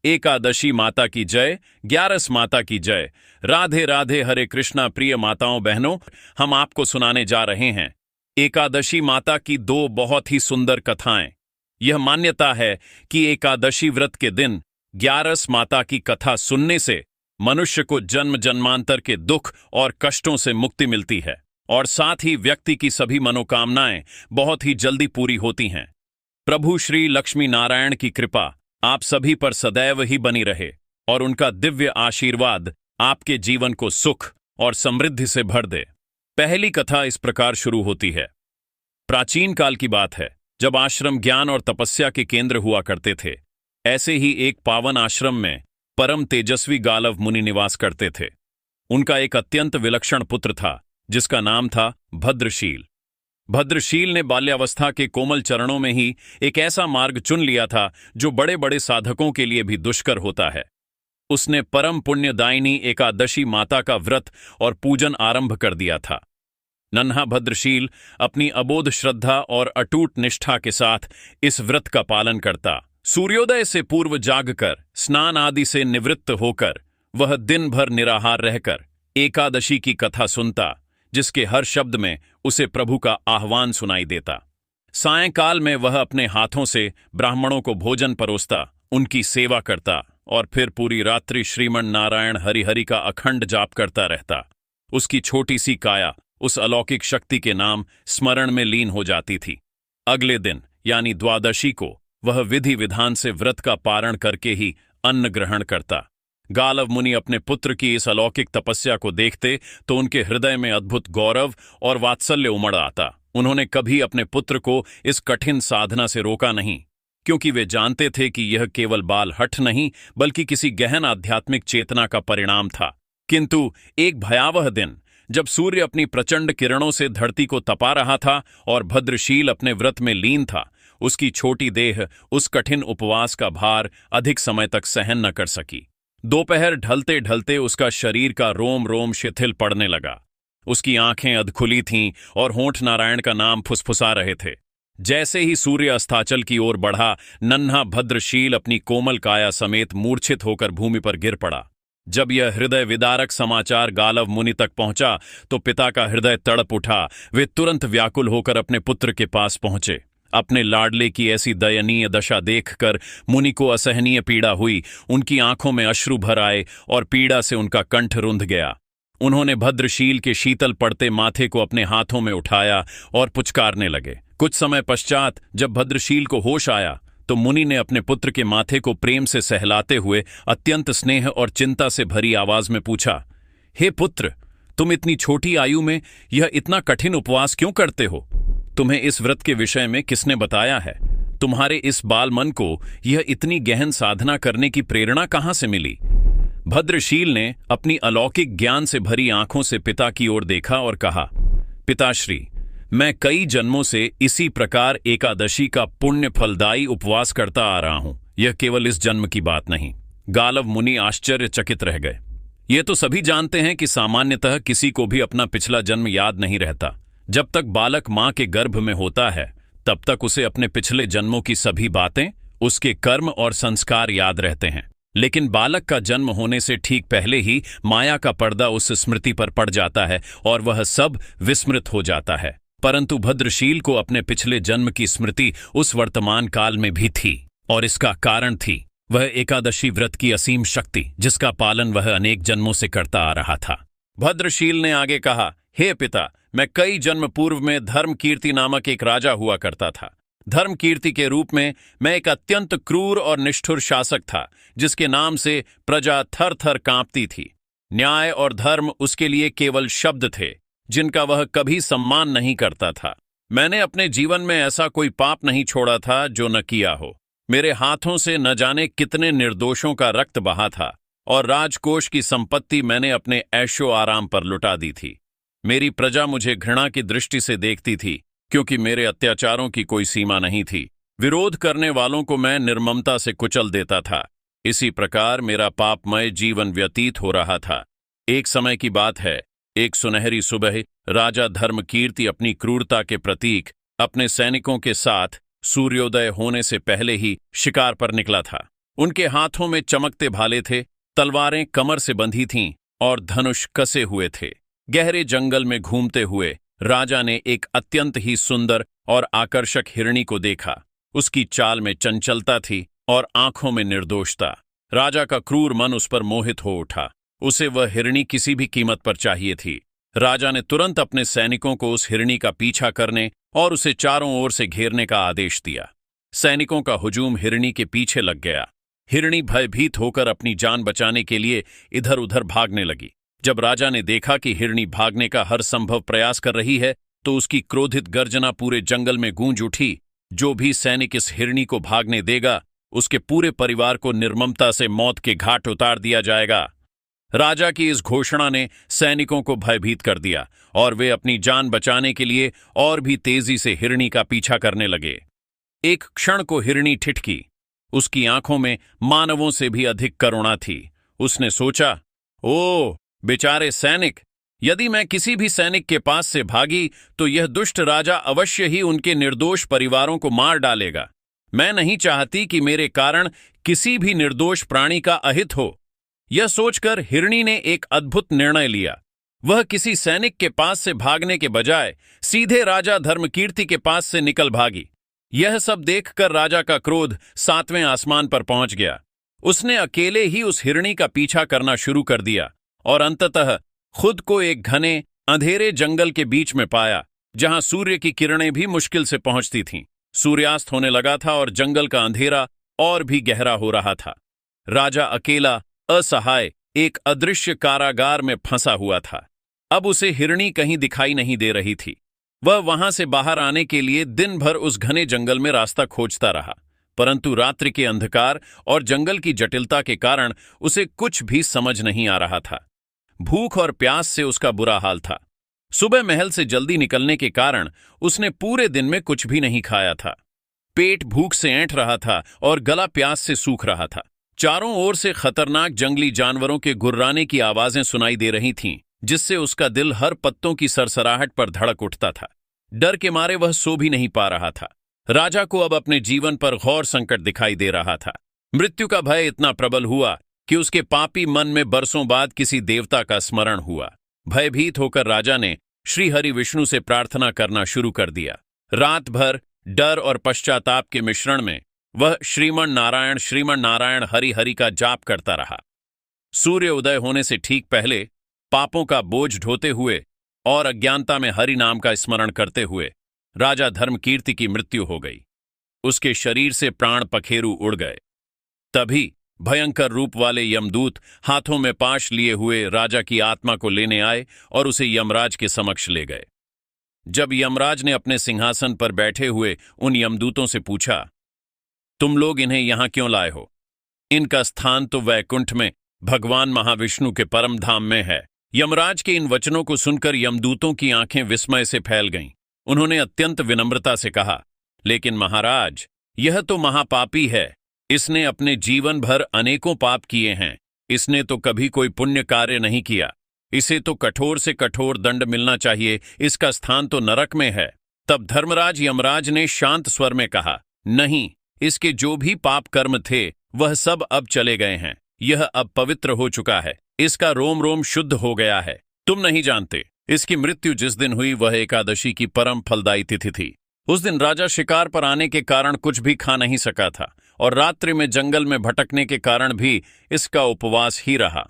एकादशी माता की जय, ग्यारस माता की जय। राधे राधे, हरे कृष्णा। प्रिय माताओं बहनों, हम आपको सुनाने जा रहे हैं एकादशी माता की दो बहुत ही सुंदर कथाएं। यह मान्यता है कि एकादशी व्रत के दिन ग्यारस माता की कथा सुनने से मनुष्य को जन्म जन्मांतर के दुख और कष्टों से मुक्ति मिलती है और साथ ही व्यक्ति की सभी मनोकामनाएं बहुत ही जल्दी पूरी होती हैं। प्रभु श्री लक्ष्मी नारायण की कृपा आप सभी पर सदैव ही बनी रहे और उनका दिव्य आशीर्वाद आपके जीवन को सुख और समृद्धि से भर दे। पहली कथा इस प्रकार शुरू होती है। प्राचीन काल की बात है, जब आश्रम ज्ञान और तपस्या के केंद्र हुआ करते थे। ऐसे ही एक पावन आश्रम में परम तेजस्वी गालव मुनि निवास करते थे। उनका एक अत्यंत विलक्षण पुत्र था जिसका नाम था भद्रशील। भद्रशील ने बाल्यावस्था के कोमल चरणों में ही एक ऐसा मार्ग चुन लिया था जो बड़े बड़े साधकों के लिए भी दुष्कर होता है। उसने परम पुण्यदायिनी एकादशी माता का व्रत और पूजन आरंभ कर दिया था। नन्हा भद्रशील अपनी अबोध श्रद्धा और अटूट निष्ठा के साथ इस व्रत का पालन करता। सूर्योदय से पूर्व जागकर स्नान आदि से निवृत्त होकर वह दिन भर निराहार रहकर एकादशी की कथा सुनता, जिसके हर शब्द में उसे प्रभु का आह्वान सुनाई देता। सायंकाल में वह अपने हाथों से ब्राह्मणों को भोजन परोसता, उनकी सेवा करता और फिर पूरी रात्रि श्रीमन नारायण हरि हरि का अखंड जाप करता रहता। उसकी छोटी सी काया उस अलौकिक शक्ति के नाम स्मरण में लीन हो जाती थी। अगले दिन यानी द्वादशी को वह विधि विधान से व्रत का पारण करके ही अन्न ग्रहण करता। गालव मुनि अपने पुत्र की इस अलौकिक तपस्या को देखते तो उनके हृदय में अद्भुत गौरव और वात्सल्य उमड़ आता। उन्होंने कभी अपने पुत्र को इस कठिन साधना से रोका नहीं, क्योंकि वे जानते थे कि यह केवल बाल हठ नहीं बल्कि किसी गहन आध्यात्मिक चेतना का परिणाम था। किंतु एक भयावह दिन, जब सूर्य अपनी प्रचंड किरणों से धरती को तपा रहा था और भद्रशील अपने व्रत में लीन था, उसकी छोटी देह उस कठिन उपवास का भार अधिक समय तक सहन न कर सकी। दोपहर ढलते ढलते उसका शरीर का रोम रोम शिथिल पड़ने लगा। उसकी आंखें अधखुली थीं और होंठ नारायण का नाम फुसफुसा रहे थे। जैसे ही सूर्य अस्ताचल की ओर बढ़ा, नन्हा भद्रशील अपनी कोमल काया समेत मूर्छित होकर भूमि पर गिर पड़ा। जब यह हृदय विदारक समाचार गालव मुनि तक पहुंचा तो पिता का हृदय तड़प उठा। वे तुरंत व्याकुल होकर अपने पुत्र के पास पहुंचे। अपने लाडले की ऐसी दयनीय दशा देखकर मुनि को असहनीय पीड़ा हुई। उनकी आंखों में अश्रु भर आए और पीड़ा से उनका कंठ रुंध गया। उन्होंने भद्रशील के शीतल पड़ते माथे को अपने हाथों में उठाया और पुचकारने लगे। कुछ समय पश्चात जब भद्रशील को होश आया तो मुनि ने अपने पुत्र के माथे को प्रेम से सहलाते हुए अत्यंत स्नेह और चिंता से भरी आवाज में पूछा, हे पुत्र, तुम इतनी छोटी आयु में यह इतना कठिन उपवास क्यों करते हो? तुम्हें इस व्रत के विषय में किसने बताया है? तुम्हारे इस बाल मन को यह इतनी गहन साधना करने की प्रेरणा कहां से मिली? भद्रशील ने अपनी अलौकिक ज्ञान से भरी आंखों से पिता की ओर देखा और कहा, पिताश्री, मैं कई जन्मों से इसी प्रकार एकादशी का पुण्य फलदायी उपवास करता आ रहा हूं। यह केवल इस जन्म की बात नहीं। गालव मुनि आश्चर्यचकित रह गए। ये तो सभी जानते हैं कि सामान्यतः किसी को भी अपना पिछला जन्म याद नहीं रहता। जब तक बालक मां के गर्भ में होता है तब तक उसे अपने पिछले जन्मों की सभी बातें, उसके कर्म और संस्कार याद रहते हैं। लेकिन बालक का जन्म होने से ठीक पहले ही माया का पर्दा उस स्मृति पर पड़ जाता है और वह सब विस्मृत हो जाता है। परंतु भद्रशील को अपने पिछले जन्म की स्मृति उस वर्तमान काल में भी थी और इसका कारण थी वह एकादशी व्रत की असीम शक्ति, जिसका पालन वह अनेक जन्मों से करता आ रहा था। भद्रशील ने आगे कहा, हे पिता, मैं कई जन्म पूर्व में धर्मकीर्ति नामक एक राजा हुआ करता था। धर्मकीर्ति के रूप में मैं एक अत्यंत क्रूर और निष्ठुर शासक था, जिसके नाम से प्रजा थर थर कांपती थी। न्याय और धर्म उसके लिए केवल शब्द थे, जिनका वह कभी सम्मान नहीं करता था। मैंने अपने जीवन में ऐसा कोई पाप नहीं छोड़ा था जो न किया हो। मेरे हाथों से न जाने कितने निर्दोषों का रक्त बहा था और राजकोष की संपत्ति मैंने अपने ऐशो आराम पर लुटा दी थी। मेरी प्रजा मुझे घृणा की दृष्टि से देखती थी, क्योंकि मेरे अत्याचारों की कोई सीमा नहीं थी। विरोध करने वालों को मैं निर्ममता से कुचल देता था। इसी प्रकार मेरा पापमय जीवन व्यतीत हो रहा था। एक समय की बात है, एक सुनहरी सुबह राजा धर्मकीर्ति अपनी क्रूरता के प्रतीक अपने सैनिकों के साथ सूर्योदय होने से पहले ही शिकार पर निकला था। उनके हाथों में चमकते भाले थे, तलवारें कमर से बंधी थीं और धनुष कसे हुए थे। गहरे जंगल में घूमते हुए राजा ने एक अत्यंत ही सुंदर और आकर्षक हिरणी को देखा। उसकी चाल में चंचलता थी और आंखों में निर्दोषता। राजा का क्रूर मन उस पर मोहित हो उठा। उसे वह हिरणी किसी भी कीमत पर चाहिए थी। राजा ने तुरंत अपने सैनिकों को उस हिरणी का पीछा करने और उसे चारों ओर से घेरने का आदेश दिया। सैनिकों का हुजूम हिरणी के पीछे लग गया। हिरणी भयभीत होकर अपनी जान बचाने के लिए इधर उधर भागने लगी। जब राजा ने देखा कि हिरणी भागने का हर संभव प्रयास कर रही है, तो उसकी क्रोधित गर्जना पूरे जंगल में गूंज उठी। जो भी सैनिक इस हिरणी को भागने देगा, उसके पूरे परिवार को निर्ममता से मौत के घाट उतार दिया जाएगा। राजा की इस घोषणा ने सैनिकों को भयभीत कर दिया और वे अपनी जान बचाने के लिए और भी तेजी से हिरणी का पीछा करने लगे। एक क्षण को हिरणी ठिठकी। उसकी आंखों में मानवों से भी अधिक करुणा थी। उसने सोचा, ओह बेचारे सैनिक, यदि मैं किसी भी सैनिक के पास से भागी तो यह दुष्ट राजा अवश्य ही उनके निर्दोष परिवारों को मार डालेगा। मैं नहीं चाहती कि मेरे कारण किसी भी निर्दोष प्राणी का अहित हो। यह सोचकर हिरणी ने एक अद्भुत निर्णय लिया। वह किसी सैनिक के पास से भागने के बजाय सीधे राजा धर्मकीर्ति के पास से निकल भागी। यह सब देखकर राजा का क्रोध 7वें आसमान पर पहुंच गया। उसने अकेले ही उस हिरणी का पीछा करना शुरू कर दिया और अंततः खुद को एक घने अंधेरे जंगल के बीच में पाया, जहां सूर्य की किरणें भी मुश्किल से पहुंचती थीं। सूर्यास्त होने लगा था और जंगल का अंधेरा और भी गहरा हो रहा था। राजा अकेला, असहाय, एक अदृश्य कारागार में फंसा हुआ था। अब उसे हिरणी कहीं दिखाई नहीं दे रही थी। वह वहां से बाहर आने के लिए दिन भर उस घने जंगल में रास्ता खोजता रहा, परंतु रात्रि के अंधकार और जंगल की जटिलता के कारण उसे कुछ भी समझ नहीं आ रहा था। भूख और प्यास से उसका बुरा हाल था। सुबह महल से जल्दी निकलने के कारण उसने पूरे दिन में कुछ भी नहीं खाया था। पेट भूख से ऐंठ रहा था और गला प्यास से सूख रहा था। चारों ओर से खतरनाक जंगली जानवरों के गुर्राने की आवाजें सुनाई दे रही थीं, जिससे उसका दिल हर पत्तों की सरसराहट पर धड़क उठता था। डर के मारे वह सो भी नहीं पा रहा था। राजा को अब अपने जीवन पर घोर संकट दिखाई दे रहा था। मृत्यु का भय इतना प्रबल हुआ कि उसके पापी मन में बरसों बाद किसी देवता का स्मरण हुआ। भयभीत होकर राजा ने श्री हरि विष्णु से प्रार्थना करना शुरू कर दिया। रात भर डर और पश्चाताप के मिश्रण में वह श्रीमन नारायण हरि हरि का जाप करता रहा। सूर्य उदय होने से ठीक पहले पापों का बोझ ढोते हुए और अज्ञानता में हरि नाम का स्मरण करते हुए राजा धर्मकीर्ति की मृत्यु हो गई। उसके शरीर से प्राण पखेरु उड़ गए। तभी भयंकर रूप वाले यमदूत हाथों में पाश लिए हुए राजा की आत्मा को लेने आए और उसे यमराज के समक्ष ले गए। जब यमराज ने अपने सिंहासन पर बैठे हुए उन यमदूतों से पूछा, तुम लोग इन्हें यहां क्यों लाए हो? इनका स्थान तो वैकुंठ में भगवान महाविष्णु के परम धाम में है। यमराज के इन वचनों को सुनकर यमदूतों की आंखें विस्मय से फैल गईं। उन्होंने अत्यंत विनम्रता से कहा, लेकिन महाराज, यह तो महापापी है। इसने अपने जीवन भर अनेकों पाप किए हैं। इसने तो कभी कोई पुण्य कार्य नहीं किया। इसे तो कठोर से कठोर दंड मिलना चाहिए। इसका स्थान तो नरक में है। तब धर्मराज यमराज ने शांत स्वर में कहा, नहीं, इसके जो भी पाप कर्म थे वह सब अब चले गए हैं। यह अब पवित्र हो चुका है। इसका रोम रोम शुद्ध हो गया है। तुम नहीं जानते, इसकी मृत्यु जिस दिन हुई वह एकादशी की परम फलदायी तिथि थी। उस दिन राजा शिकार पर आने के कारण कुछ भी खा नहीं सका था और रात्रि में जंगल में भटकने के कारण भी इसका उपवास ही रहा।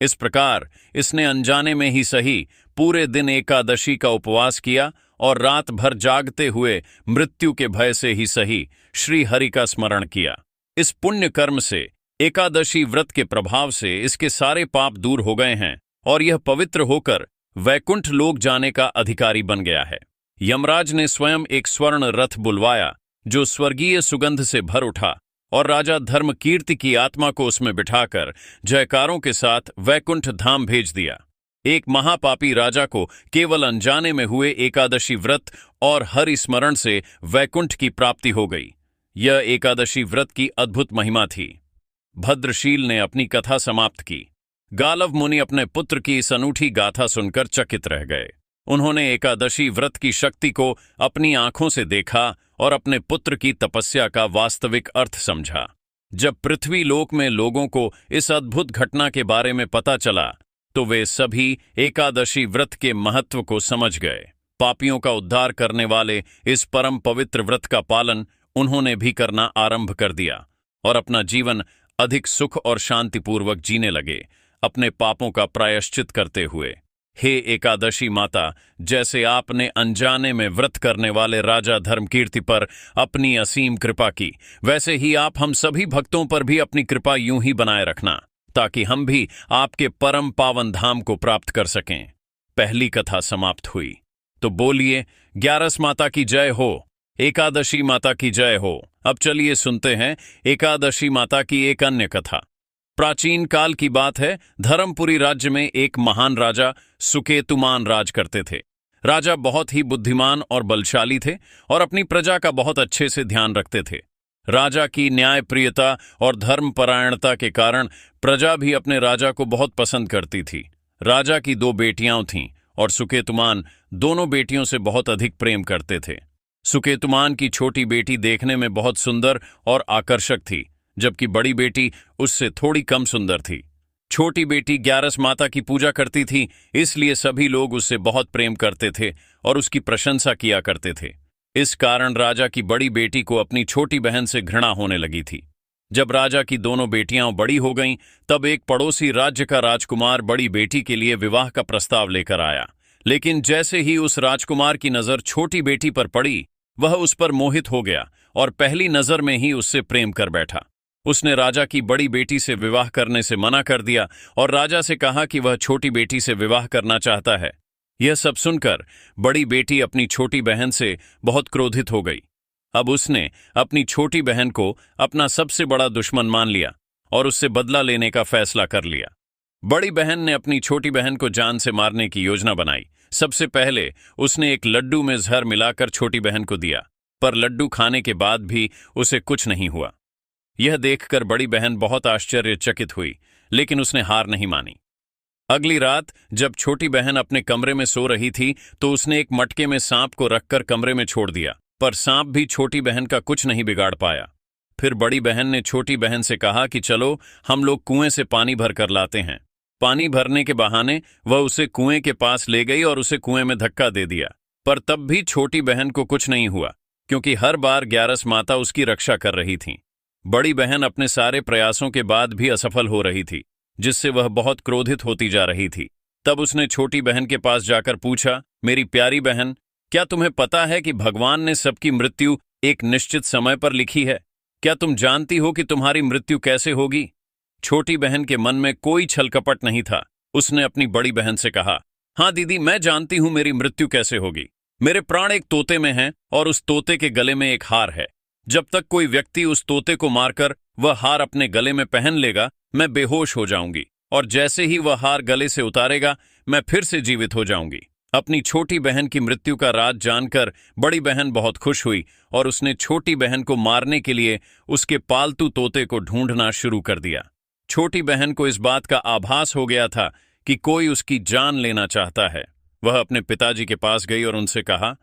इस प्रकार इसने अनजाने में ही सही पूरे दिन एकादशी का उपवास किया और रात भर जागते हुए मृत्यु के भय से ही सही श्री हरि का स्मरण किया। इस पुण्य कर्म से, एकादशी व्रत के प्रभाव से इसके सारे पाप दूर हो गए हैं और यह पवित्र होकर वैकुंठ लोक जाने का अधिकारी बन गया है। यमराज ने स्वयं एक स्वर्ण रथ बुलवाया जो स्वर्गीय सुगंध से भर उठा और राजा धर्मकीर्ति की आत्मा को उसमें बिठाकर जयकारों के साथ वैकुंठ धाम भेज दिया। एक महापापी राजा को केवल अनजाने में हुए एकादशी व्रत और हरि स्मरण से वैकुंठ की प्राप्ति हो गई। यह एकादशी व्रत की अद्भुत महिमा थी। भद्रशील ने अपनी कथा समाप्त की। गालव मुनि अपने पुत्र की इस अनूठी गाथा सुनकर चकित रह गए। उन्होंने एकादशी व्रत की शक्ति को अपनी आंखों से देखा और अपने पुत्र की तपस्या का वास्तविक अर्थ समझा। जब पृथ्वी लोक में लोगों को इस अद्भुत घटना के बारे में पता चला तो वे सभी एकादशी व्रत के महत्व को समझ गए। पापियों का उद्धार करने वाले इस परम पवित्र व्रत का पालन उन्होंने भी करना आरंभ कर दिया और अपना जीवन अधिक सुख और शांतिपूर्वक जीने लगे, अपने पापों का प्रायश्चित करते हुए। हे एकादशी माता, जैसे आपने अनजाने में व्रत करने वाले राजा धर्मकीर्ति पर अपनी असीम कृपा की, वैसे ही आप हम सभी भक्तों पर भी अपनी कृपा यूं ही बनाए रखना, ताकि हम भी आपके परम पावन धाम को प्राप्त कर सकें। पहली कथा समाप्त हुई। तो बोलिए ग्यारस माता की जय हो, एकादशी माता की जय हो। अब चलिए सुनते हैं एकादशी माता की एक अन्य कथा। प्राचीन काल की बात है, धर्मपुरी राज्य में एक महान राजा सुकेतुमान राज करते थे। राजा बहुत ही बुद्धिमान और बलशाली थे और अपनी प्रजा का बहुत अच्छे से ध्यान रखते थे। राजा की न्यायप्रियता और धर्मपरायणता के कारण प्रजा भी अपने राजा को बहुत पसंद करती थी। राजा की 2 बेटियां थीं और सुकेतुमान दोनों बेटियों से बहुत अधिक प्रेम करते थे। सुकेतुमान की छोटी बेटी देखने में बहुत सुंदर और आकर्षक थी, जबकि बड़ी बेटी उससे थोड़ी कम सुंदर थी। छोटी बेटी ग्यारस माता की पूजा करती थी, इसलिए सभी लोग उससे बहुत प्रेम करते थे और उसकी प्रशंसा किया करते थे। इस कारण राजा की बड़ी बेटी को अपनी छोटी बहन से घृणा होने लगी थी। जब राजा की दोनों बेटियां बड़ी हो गईं, तब एक पड़ोसी राज्य का राजकुमार बड़ी बेटी के लिए विवाह का प्रस्ताव लेकर आया। लेकिन जैसे ही उस राजकुमार की नजर छोटी बेटी पर पड़ी, वह उस पर मोहित हो गया और पहली नजर में ही उससे प्रेम कर बैठा। उसने राजा की बड़ी बेटी से विवाह करने से मना कर दिया और राजा से कहा कि वह छोटी बेटी से विवाह करना चाहता है। यह सब सुनकर बड़ी बेटी अपनी छोटी बहन से बहुत क्रोधित हो गई। अब उसने अपनी छोटी बहन को अपना सबसे बड़ा दुश्मन मान लिया और उससे बदला लेने का फैसला कर लिया। बड़ी बहन ने अपनी छोटी बहन को जान से मारने की योजना बनाई। सबसे पहले उसने एक लड्डू में जहर मिलाकर छोटी बहन को दिया, पर लड्डू खाने के बाद भी उसे कुछ नहीं हुआ। यह देखकर बड़ी बहन बहुत आश्चर्यचकित हुई, लेकिन उसने हार नहीं मानी। अगली रात जब छोटी बहन अपने कमरे में सो रही थी, तो उसने एक मटके में सांप को रखकर कमरे में छोड़ दिया, पर सांप भी छोटी बहन का कुछ नहीं बिगाड़ पाया। फिर बड़ी बहन ने छोटी बहन से कहा कि चलो हम लोग कुएं से पानी भर कर लाते हैं। पानी भरने के बहाने वह उसे कुएं के पास ले गई और उसे कुएं में धक्का दे दिया, पर तब भी छोटी बहन को कुछ नहीं हुआ, क्योंकि हर बार ग्यारस माता उसकी रक्षा कर रही थीं। बड़ी बहन अपने सारे प्रयासों के बाद भी असफल हो रही थी, जिससे वह बहुत क्रोधित होती जा रही थी। तब उसने छोटी बहन के पास जाकर पूछा, मेरी प्यारी बहन, क्या तुम्हें पता है कि भगवान ने सबकी मृत्यु एक निश्चित समय पर लिखी है? क्या तुम जानती हो कि तुम्हारी मृत्यु कैसे होगी? छोटी बहन के मन में कोई छलकपट नहीं था। उसने अपनी बड़ी बहन से कहा, हाँ दीदी, मैं जानती हूं मेरी मृत्यु कैसे होगी। मेरे प्राण एक तोते में हैं और उस तोते के गले में एक हार है। जब तक कोई व्यक्ति उस तोते को मारकर वह हार अपने गले में पहन लेगा, मैं बेहोश हो जाऊंगी, और जैसे ही वह हार गले से उतारेगा, मैं फिर से जीवित हो जाऊंगी। अपनी छोटी बहन की मृत्यु का राज जानकर बड़ी बहन बहुत खुश हुई और उसने छोटी बहन को मारने के लिए उसके पालतू तोते को ढूंढना शुरू कर दिया। छोटी बहन को इस बात का आभास हो गया था कि कोई उसकी जान लेना चाहता है। वह अपने पिताजी के पास गई और उनसे कहा,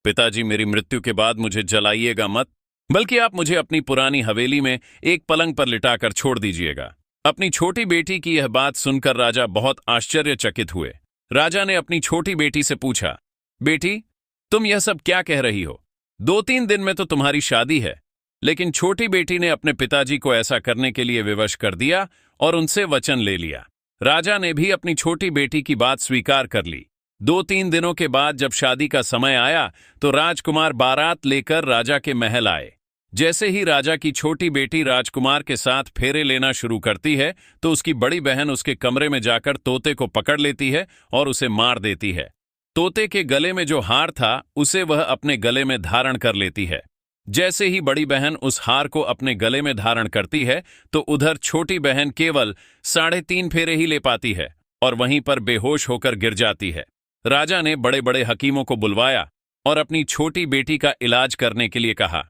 पिताजी, मेरी मृत्यु के बाद मुझे जलाइएगा मत, बल्कि आप मुझे अपनी पुरानी हवेली में एक पलंग पर लिटाकर छोड़ दीजिएगा। अपनी छोटी बेटी की यह बात सुनकर राजा बहुत आश्चर्यचकित हुए। राजा ने अपनी छोटी बेटी से पूछा, बेटी, तुम यह सब क्या कह रही हो? 2-3 दिन में तो तुम्हारी शादी है। लेकिन छोटी बेटी ने अपने पिताजी को ऐसा करने के लिए विवश कर दिया और उनसे वचन ले लिया। राजा ने भी अपनी छोटी बेटी की बात स्वीकार कर ली। 2-3 दिनों के बाद जब शादी का समय आया तो राजकुमार बारात लेकर राजा के महल आए। जैसे ही राजा की छोटी बेटी राजकुमार के साथ फेरे लेना शुरू करती है, तो उसकी बड़ी बहन उसके कमरे में जाकर तोते को पकड़ लेती है और उसे मार देती है। तोते के गले में जो हार था, उसे वह अपने गले में धारण कर लेती है। जैसे ही बड़ी बहन उस हार को अपने गले में धारण करती है, तो उधर छोटी बहन केवल 3.5 फेरे ही ले पाती है और वहीं पर बेहोश होकर गिर जाती है। राजा ने बड़े बड़े हकीमों को बुलवाया और अपनी छोटी बेटी का इलाज करने के लिए कहा।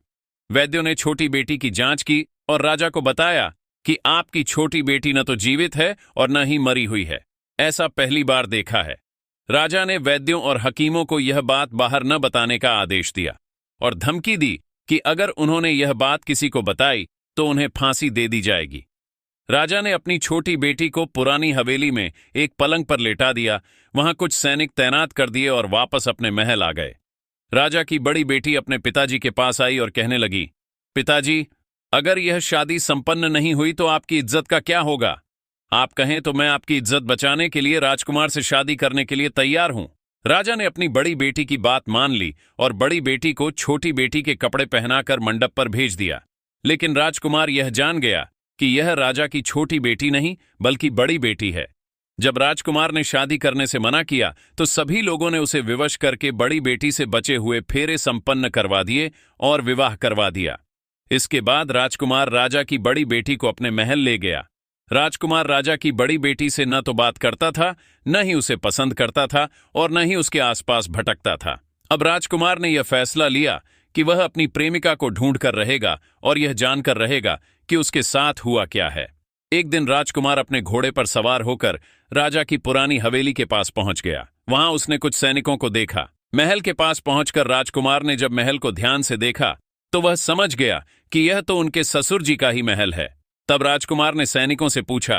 वैद्यों ने छोटी बेटी की जांच की और राजा को बताया कि आपकी छोटी बेटी न तो जीवित है और न ही मरी हुई है। ऐसा पहली बार देखा है। राजा ने वैद्यों और हकीमों को यह बात बाहर न बताने का आदेश दिया और धमकी दी कि अगर उन्होंने यह बात किसी को बताई तो उन्हें फांसी दे दी जाएगी। राजा ने अपनी छोटी बेटी को पुरानी हवेली में एक पलंग पर लेटा दिया, वहां कुछ सैनिक तैनात कर दिए और वापस अपने महल आ गए। राजा की बड़ी बेटी अपने पिताजी के पास आई और कहने लगी, पिताजी, अगर यह शादी संपन्न नहीं हुई तो आपकी इज्जत का क्या होगा? आप कहें तो मैं आपकी इज्जत बचाने के लिए राजकुमार से शादी करने के लिए तैयार हूं। राजा ने अपनी बड़ी बेटी की बात मान ली और बड़ी बेटी को छोटी बेटी के कपड़े पहनाकर मंडप पर भेज दिया। लेकिन राजकुमार यह जान गया कि यह राजा की छोटी बेटी नहीं बल्कि बड़ी बेटी है। जब राजकुमार ने शादी करने से मना किया तो सभी लोगों ने उसे विवश करके बड़ी बेटी से बचे हुए फेरे संपन्न करवा दिए और विवाह करवा दिया। इसके बाद राजकुमार राजा की बड़ी बेटी को अपने महल ले गया। राजकुमार राजा की बड़ी बेटी से न तो बात करता था, न ही उसे पसंद करता था और न ही उसके आसपास भटकता था। अब राजकुमार ने यह फैसला लिया कि वह अपनी प्रेमिका को ढूंढ कर रहेगा और यह जानकर रहेगा कि उसके साथ हुआ क्या है। एक दिन राजकुमार अपने घोड़े पर सवार होकर राजा की पुरानी हवेली के पास पहुंच गया। वहां उसने कुछ सैनिकों को देखा। महल के पास पहुंचकर राजकुमार ने जब महल को ध्यान से देखा तो वह समझ गया कि यह तो उनके ससुर जी का ही महल है। तब राजकुमार ने सैनिकों से पूछा,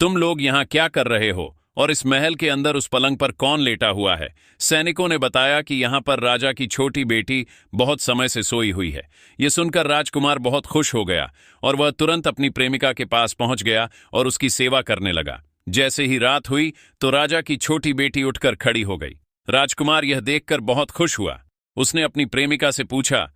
तुम लोग यहां क्या कर रहे हो और इस महल के अंदर उस पलंग पर कौन लेटा हुआ है? सैनिकों ने बताया कि यहां पर राजा की छोटी बेटी बहुत समय से सोई हुई है। यह सुनकर राजकुमार बहुत खुश हो गया और वह तुरंत अपनी प्रेमिका के पास पहुंच गया और उसकी सेवा करने लगा। जैसे ही रात हुई तो राजा की छोटी बेटी उठकर खड़ी हो गई। राजकुमार यह देखकर बहुत खुश हुआ। उसने अपनी प्रेमिका से पूछा,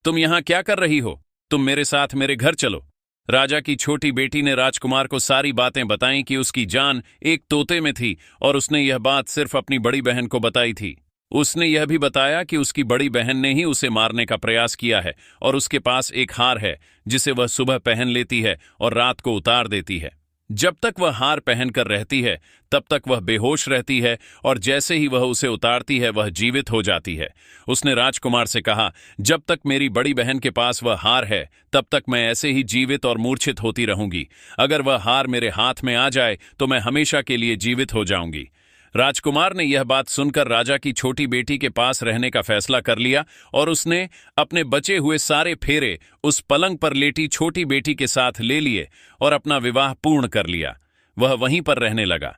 तुम यहां क्या कर रही हो? तुम मेरे साथ मेरे घर चलो। राजा की छोटी बेटी ने राजकुमार को सारी बातें बताईं कि उसकी जान एक तोते में थी और उसने यह बात सिर्फ अपनी बड़ी बहन को बताई थी। उसने यह भी बताया कि उसकी बड़ी बहन ने ही उसे मारने का प्रयास किया है और उसके पास एक हार है जिसे वह सुबह पहन लेती है और रात को उतार देती है। जब तक वह हार पहनकर रहती है तब तक वह बेहोश रहती है और जैसे ही वह उसे उतारती है वह जीवित हो जाती है। उसने राजकुमार से कहा, जब तक मेरी बड़ी बहन के पास वह हार है तब तक मैं ऐसे ही जीवित और मूर्छित होती रहूंगी। अगर वह हार मेरे हाथ में आ जाए तो मैं हमेशा के लिए जीवित हो जाऊंगी। राजकुमार ने यह बात सुनकर राजा की छोटी बेटी के पास रहने का फैसला कर लिया और उसने अपने बचे हुए सारे फेरे उस पलंग पर लेटी छोटी बेटी के साथ ले लिए और अपना विवाह पूर्ण कर लिया। वह वहीं पर रहने लगा।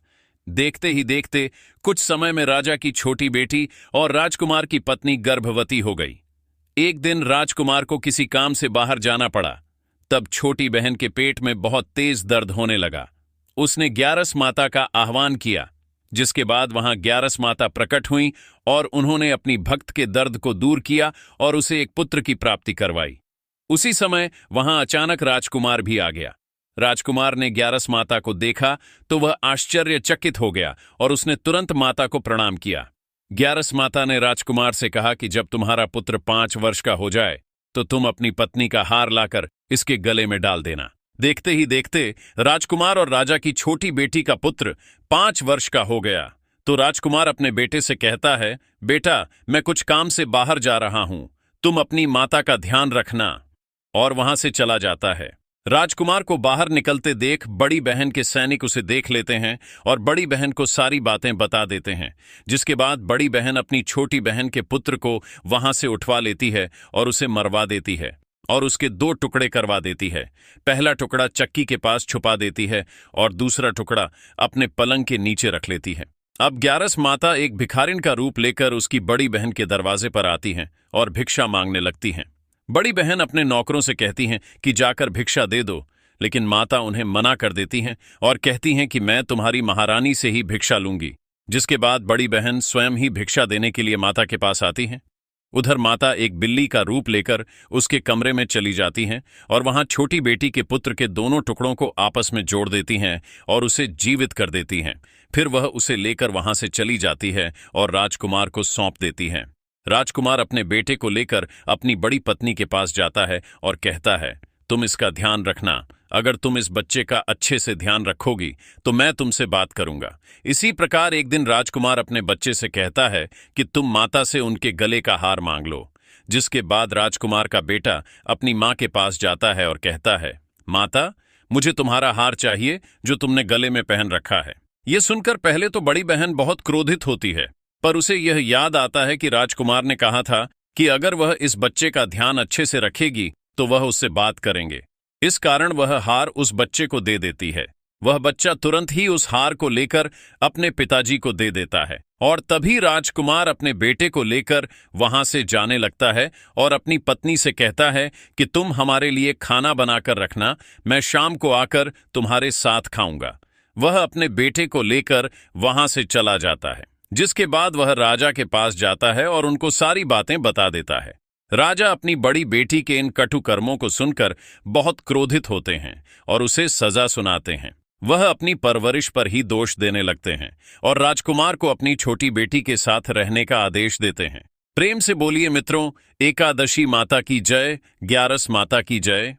देखते ही देखते कुछ समय में राजा की छोटी बेटी और राजकुमार की पत्नी गर्भवती हो गई। एक दिन राजकुमार को किसी काम से बाहर जाना पड़ा। तब छोटी बहन के पेट में बहुत तेज दर्द होने लगा। उसने ग्यारस माता का आह्वान किया, जिसके बाद वहां ग्यारस माता प्रकट हुई और उन्होंने अपनी भक्त के दर्द को दूर किया और उसे एक पुत्र की प्राप्ति करवाई। उसी समय वहां अचानक राजकुमार भी आ गया। राजकुमार ने ग्यारस माता को देखा तो वह आश्चर्यचकित हो गया और उसने तुरंत माता को प्रणाम किया। ग्यारस माता ने राजकुमार से कहा कि जब तुम्हारा पुत्र 5 वर्ष का हो जाए तो तुम अपनी पत्नी का हार लाकर इसके गले में डाल देना। देखते ही देखते राजकुमार और राजा की छोटी बेटी का पुत्र 5 वर्ष का हो गया। तो राजकुमार अपने बेटे से कहता है, बेटा, मैं कुछ काम से बाहर जा रहा हूं, तुम अपनी माता का ध्यान रखना, और वहां से चला जाता है। राजकुमार को बाहर निकलते देख बड़ी बहन के सैनिक उसे देख लेते हैं और बड़ी बहन को सारी बातें बता देते हैं, जिसके बाद बड़ी बहन अपनी छोटी बहन के पुत्र को वहां से उठवा लेती है और उसे मरवा देती है और उसके 2 टुकड़े करवा देती है। पहला टुकड़ा चक्की के पास छुपा देती है और दूसरा टुकड़ा अपने पलंग के नीचे रख लेती है। अब ग्यारस माता एक भिखारिन का रूप लेकर उसकी बड़ी बहन के दरवाजे पर आती हैं और भिक्षा मांगने लगती हैं। बड़ी बहन अपने नौकरों से कहती हैं कि जाकर भिक्षा दे दो, लेकिन माता उन्हें मना कर देती हैं और कहती हैं कि मैं तुम्हारी महारानी से ही भिक्षा लूंगी। जिसके बाद बड़ी बहन स्वयं ही भिक्षा देने के लिए माता के पास आती हैं। उधर माता एक बिल्ली का रूप लेकर उसके कमरे में चली जाती हैं और वहां छोटी बेटी के पुत्र के दोनों टुकड़ों को आपस में जोड़ देती हैं और उसे जीवित कर देती हैं। फिर वह उसे लेकर वहां से चली जाती है और राजकुमार को सौंप देती हैं। राजकुमार अपने बेटे को लेकर अपनी बड़ी पत्नी के पास जाता है और कहता है, तुम इसका ध्यान रखना। अगर तुम इस बच्चे का अच्छे से ध्यान रखोगी तो मैं तुमसे बात करूंगा। इसी प्रकार एक दिन राजकुमार अपने बच्चे से कहता है कि तुम माता से उनके गले का हार मांग लो। जिसके बाद राजकुमार का बेटा अपनी मां के पास जाता है और कहता है, माता, मुझे तुम्हारा हार चाहिए जो तुमने गले में पहन रखा है। यह सुनकर पहले तो बड़ी बहन बहुत क्रोधित होती है, पर उसे यह याद आता है कि राजकुमार ने कहा था कि अगर वह इस बच्चे का ध्यान अच्छे से रखेगी तो वह उससे बात करेंगे। इस कारण वह हार उस बच्चे को दे देती है। वह बच्चा तुरंत ही उस हार को लेकर अपने पिताजी को दे देता है और तभी राजकुमार अपने बेटे को लेकर वहां से जाने लगता है और अपनी पत्नी से कहता है कि तुम हमारे लिए खाना बनाकर रखना, मैं शाम को आकर तुम्हारे साथ खाऊंगा। वह अपने बेटे को लेकर वहां से चला जाता है, जिसके बाद वह राजा के पास जाता है और उनको सारी बातें बता देता है। राजा अपनी बड़ी बेटी के इन कटु कर्मों को सुनकर बहुत क्रोधित होते हैं और उसे सजा सुनाते हैं। वह अपनी परवरिश पर ही दोष देने लगते हैं और राजकुमार को अपनी छोटी बेटी के साथ रहने का आदेश देते हैं। प्रेम से बोलिए मित्रों, एकादशी माता की जय, ग्यारस माता की जय।